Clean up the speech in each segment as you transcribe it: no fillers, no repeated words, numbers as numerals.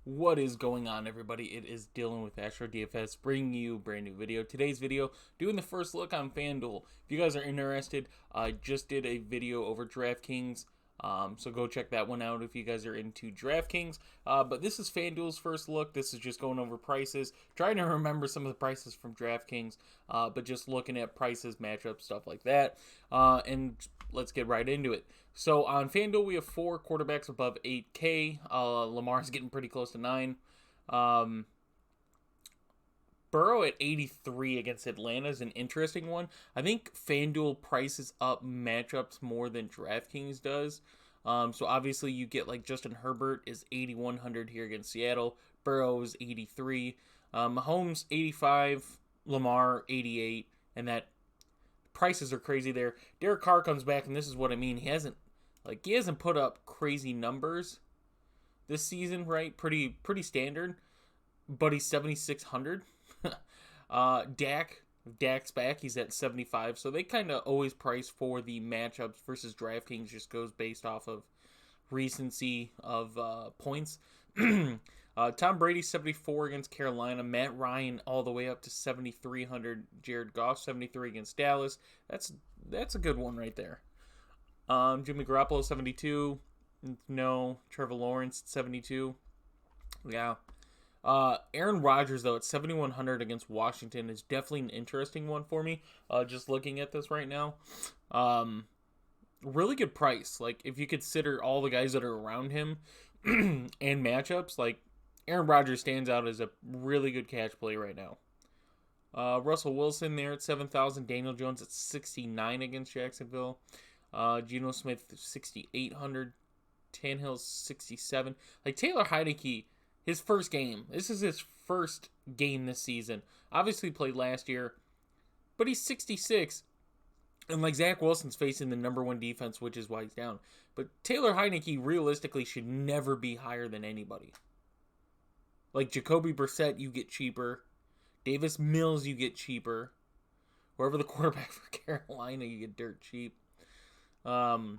What is going on, everybody? It is Dylan with Astrodfs bringing you a brand new video. Today's video, doing the first look on Fanduel. If you guys are interested, I just did a video over DraftKings, so go check that one out if you guys are into DraftKings. But this is Fanduel's first look. This is just going over prices, trying to remember some of the prices from DraftKings, but just looking at prices, matchups, stuff like that. And let's get right into it. So on FanDuel, we have 4 quarterbacks above 8K. Lamar's getting pretty close to 9. Burrow at 83 against Atlanta is an interesting one. I think FanDuel prices up matchups more than DraftKings does. So obviously you get like Justin Herbert is 8,100 here against Seattle. Burrow is 83. Mahomes 85. Lamar 88. And that prices are crazy there. Derek Carr comes back, and this is what I mean. He hasn't put up crazy numbers this season, right? Pretty standard, but he's 7,600. Dak's back. He's at 75. So they kind of always price for the matchups versus DraftKings. Just goes based off of recency of points. Tom Brady 74 against Carolina. Matt Ryan all the way up to 7,300. Jared Goff 73 against Dallas. That's a good one right there. Jimmy Garoppolo 72. No. Trevor Lawrence 72. Yeah. Aaron Rodgers though at 7,100 against Washington is definitely an interesting one for me. Just looking at this right now. Really good price. Like if you consider all the guys that are around him and matchups, like Aaron Rodgers stands out as a really good catch play right now. Russell Wilson there at 7,000. Daniel Jones at 69 against Jacksonville. Geno Smith 6,800. Tannehill 67. Like Taylor Heinicke, his first game. This is his first game this season. Obviously played last year, but he's 66. And like Zach Wilson's facing the number 1 defense, which is why he's down. But Taylor Heinicke realistically should never be higher than anybody. Like Jacoby Brissett, you get cheaper. Davis Mills, you get cheaper. Wherever the quarterback for Carolina, you get dirt cheap. But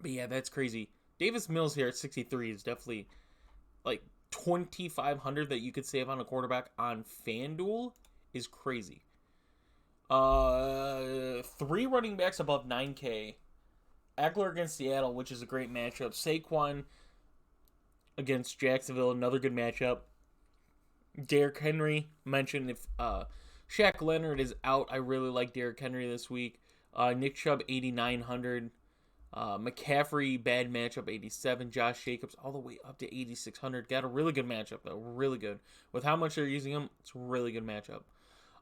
yeah, that's crazy. Davis Mills here at 63 is definitely like 2,500 that you could save on a quarterback on FanDuel is crazy. 3 running backs above 9K. Eckler against Seattle, which is a great matchup. Saquon against Jacksonville, another good matchup. Derrick Henry mentioned if Shaq Leonard is out, I really like Derrick Henry this week. Nick Chubb 8,900. McCaffrey bad matchup 87. Josh Jacobs all the way up to 8,600. Got a really good matchup though, really good. With how much they're using him, it's a really good matchup.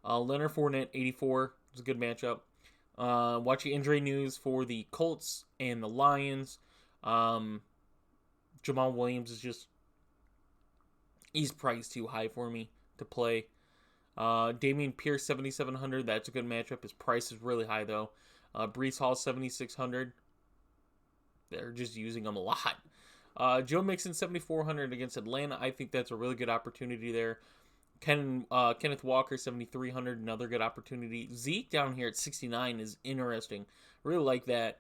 Leonard Fournette 84 is a good matchup. Watch the injury news for the Colts and the Lions. Jamal Williams is just, he's priced too high for me to play. Damian Pierce 7,700. That's a good matchup. His price is really high though. Breece Hall 7,600. They're just using him a lot. Joe Mixon 7,400 against Atlanta. I think that's a really good opportunity there. Kenneth Walker 7,300. Another good opportunity. Zeke down here at 69 is interesting. Really like that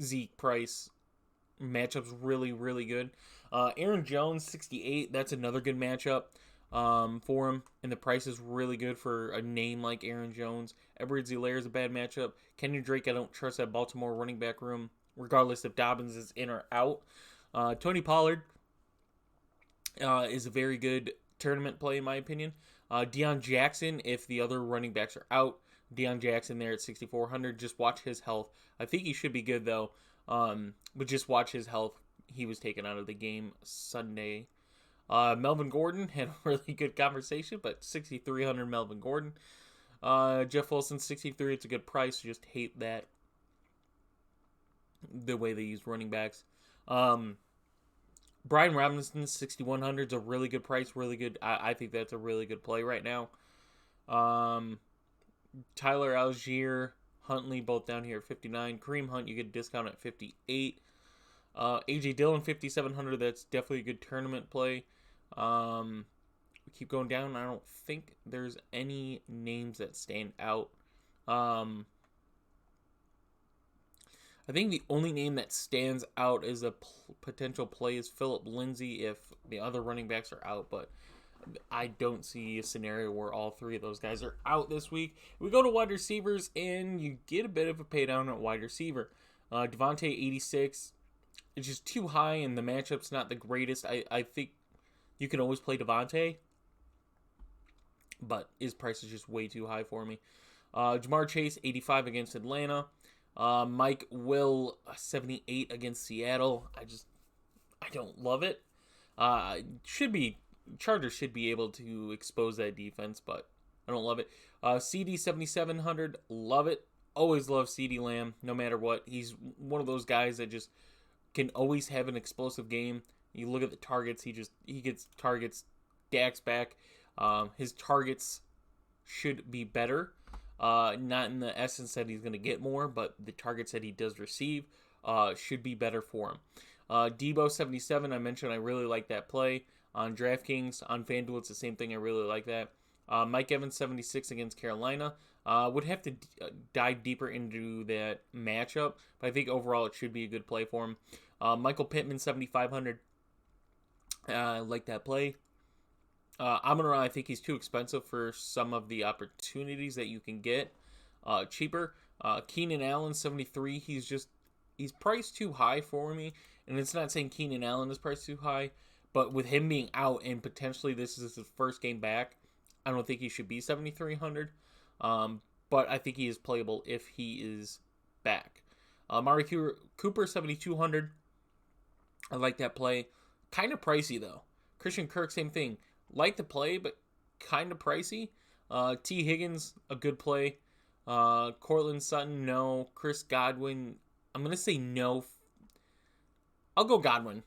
Zeke price. Matchup's really, really good. Aaron Jones 68. That's another good matchup for him, and the price is really good for a name like Aaron Jones. Edwards-Helaire is a bad matchup. Kenyon Drake, I don't trust that Baltimore running back room, regardless if Dobbins is in or out. Tony Pollard is a very good tournament play, in my opinion. Deion Jackson, if the other running backs are out. Deion Jackson there at 6,400. Just watch his health. I think he should be good, though. But just watch his health. He was taken out of the game Sunday. Melvin Gordon had a really good conversation, but 6,300 Melvin Gordon. Jeff Wilson 63. It's a good price. Just hate that the way they use running backs. Brian Robinson 6,100 is a really good price. Really good. I think that's a really good play right now. Tyler Algier, Huntley, both down here at 59. Kareem Hunt, you get a discount at 58. AJ Dillon 5,700. That's definitely a good tournament play. We keep going down. I don't think there's any names that stand out. I I think the only name that stands out as a potential play is Philip Lindsay if the other running backs are out, but I don't see a scenario where all three of those guys are out this week. We go to wide receivers, and you get a bit of a pay down at wide receiver. Devontae, 86. It's just too high, and the matchup's not the greatest. I think you can always play Devontae, but his price is just way too high for me. Jamar Chase, 85 against Atlanta. Mike Will, 78 against Seattle. I don't love it. Chargers should be able to expose that defense, but I don't love it. CD 7,700, love it. Always love CD Lamb, no matter what. He's one of those guys that just can always have an explosive game. You look at the targets, he gets targets. Dak's back. His targets should be better. Not in the essence that he's going to get more, but the targets that he does receive should be better for him. Debo 77, I mentioned I really like that play. On DraftKings, on Fanduel, it's the same thing. I really like that. Mike Evans 76 against Carolina. Would have to dive deeper into that matchup, but I think overall it should be a good play for him. Michael Pittman 7,500. I like that play. Amon-Ra, I think he's too expensive for some of the opportunities that you can get cheaper. Keenan Allen 73. He's priced too high for me, and it's not saying Keenan Allen is priced too high. But with him being out and potentially this is his first game back, I don't think he should be 7,300. But I think he is playable if he is back. Amari Cooper, 7,200. I like that play. Kind of pricey, though. Christian Kirk, same thing. Like the play, but kind of pricey. T. Higgins, a good play. Cortland Sutton, no. Chris Godwin, I'm going to say no. I'll go Godwin.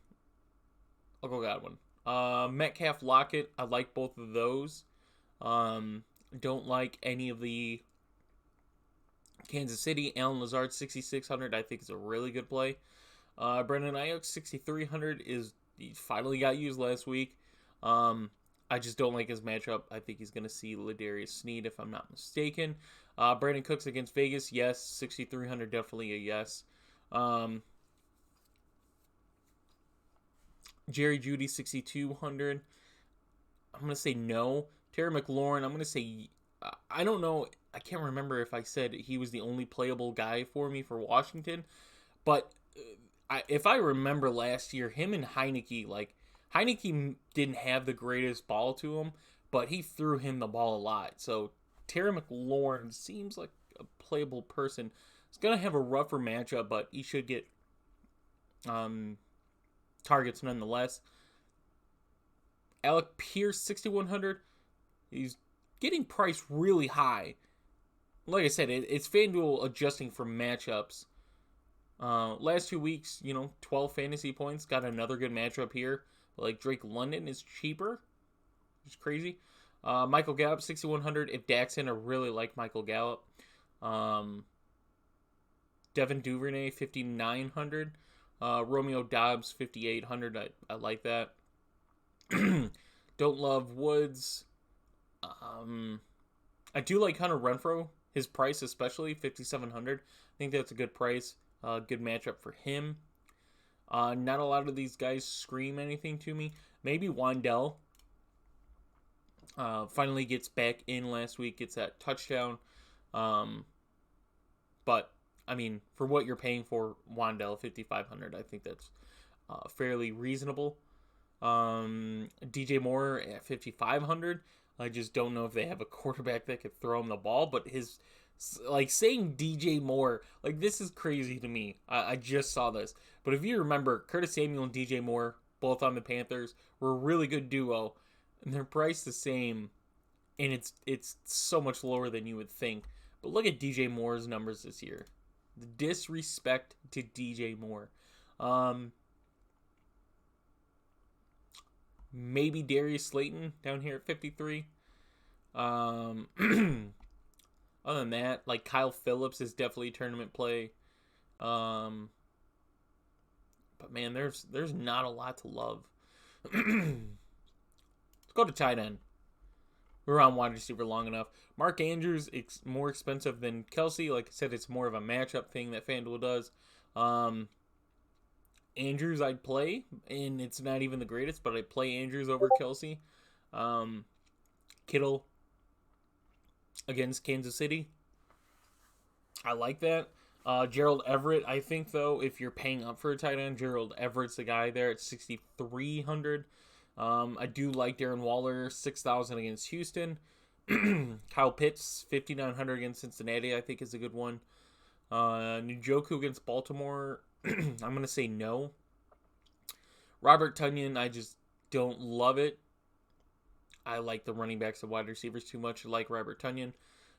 Metcalf, Lockett, I like both of those. Don't like any of the Kansas City. Allen Lazard, 6,600, I think is a really good play. Brandon Ayuk, 6,300 he finally got used last week. I just don't like his matchup. I think he's going to see Ladarius Sneed, if I'm not mistaken. Brandon Cooks against Vegas, yes. 6,300, definitely a yes. Jerry Jeudy, 6,200. I'm going to say no. Terry McLaurin, I'm going to say, I don't know. I can't remember if I said he was the only playable guy for me for Washington. But if I remember last year, him and Heineke, Heineke didn't have the greatest ball to him, but he threw him the ball a lot. So Terry McLaurin seems like a playable person. He's going to have a rougher matchup, but he should get targets nonetheless. Alec Pierce, 6,100. He's getting priced really high. Like I said, it's FanDuel adjusting for matchups. Last 2 weeks, 12 fantasy points. Got another good matchup here. Like Drake London is cheaper. It's crazy. Michael Gallup, 6,100. If Dak's in, I really like Michael Gallup. Devin Duvernay, 5,900. Romeo Dobbs, 5,800. I like that. Don't love Woods. I do like Hunter Renfrow. His price especially, 5,700. I think that's a good price. Good matchup for him. Not a lot of these guys scream anything to me. Maybe Wandell finally gets back in last week, gets that touchdown. But, I mean, for what you're paying for Wandell, 5,500, I think that's fairly reasonable. DJ Moore at 5,500. I just don't know if they have a quarterback that could throw him the ball, but saying DJ Moore, this is crazy to me. I just saw this. But if you remember, Curtis Samuel and DJ Moore, both on the Panthers, were a really good duo, and they're priced the same, and it's so much lower than you would think. But look at DJ Moore's numbers this year. The disrespect to DJ Moore. Maybe Darius Slayton down here at 53. Other than that, Kyle Phillips is definitely a tournament play. But man, there's not a lot to love. Let's go to tight end. We're on wide receiver long enough. Mark Andrews, it's more expensive than Kelsey. Like I said, it's more of a matchup thing that FanDuel does. Andrews I'd play, and it's not even the greatest, but I'd play Andrews over Kelsey. Kittle against Kansas City. I like that. Gerald Everett, I think, though, if you're paying up for a tight end, Gerald Everett's the guy there at 6,300. I do like Darren Waller, 6,000 against Houston. Kyle Pitts, 5,900 against Cincinnati, I think is a good one. Njoku against Baltimore, I'm going to say no. Robert Tonyan, I just don't love it. I like the running backs and wide receivers too much to like Robert Tonyan.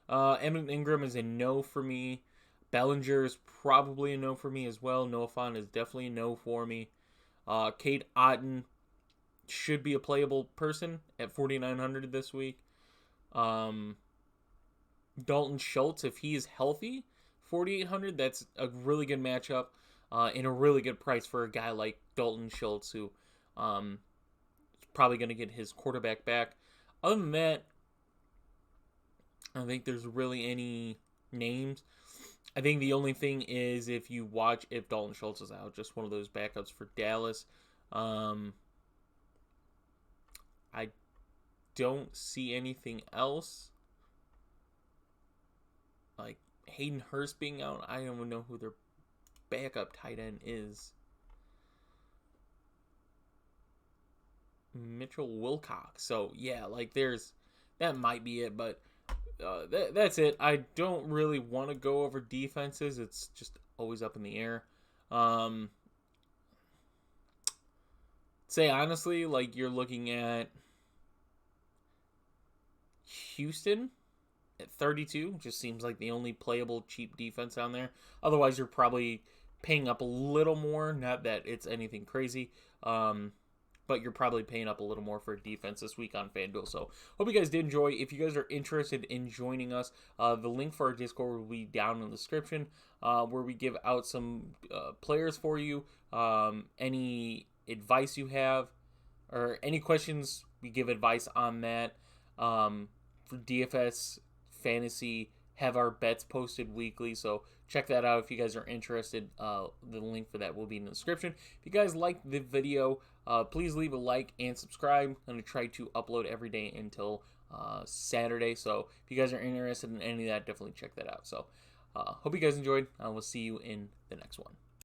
Evan Ingram is a no for me. Bellinger is probably a no for me as well. Noah Fant is definitely a no for me. Kate Otten should be a playable person at 4,900 this week. Dalton Schultz, if he is healthy, 4,800. That's a really good matchup and a really good price for a guy like Dalton Schultz, who is probably going to get his quarterback back. Other than that, I don't think there's really any names. I think the only thing is if Dalton Schultz is out, just one of those backups for Dallas. I don't see anything else. Like Hayden Hurst being out, I don't even know who their backup tight end is. Mitchell Wilcox. So yeah, like that might be it, but that's it. I don't really want to go over defenses. It's just always up in the air. Say honestly, like you're looking at Houston at 32. Just seems like the only playable cheap defense down there. Otherwise, you're probably paying up a little more. Not that it's anything crazy. But you're probably paying up a little more for defense this week on FanDuel. So, hope you guys did enjoy. If you guys are interested in joining us, the link for our Discord will be down in the description, where we give out some players for you. Any advice you have, or any questions, we give advice on that. For DFS, fantasy, have our bets posted weekly. So, check that out if you guys are interested. The link for that will be in the description. If you guys liked the video, please leave a like and subscribe. I'm going to try to upload every day until Saturday. So if you guys are interested in any of that, definitely check that out. So hope you guys enjoyed. I will see you in the next one.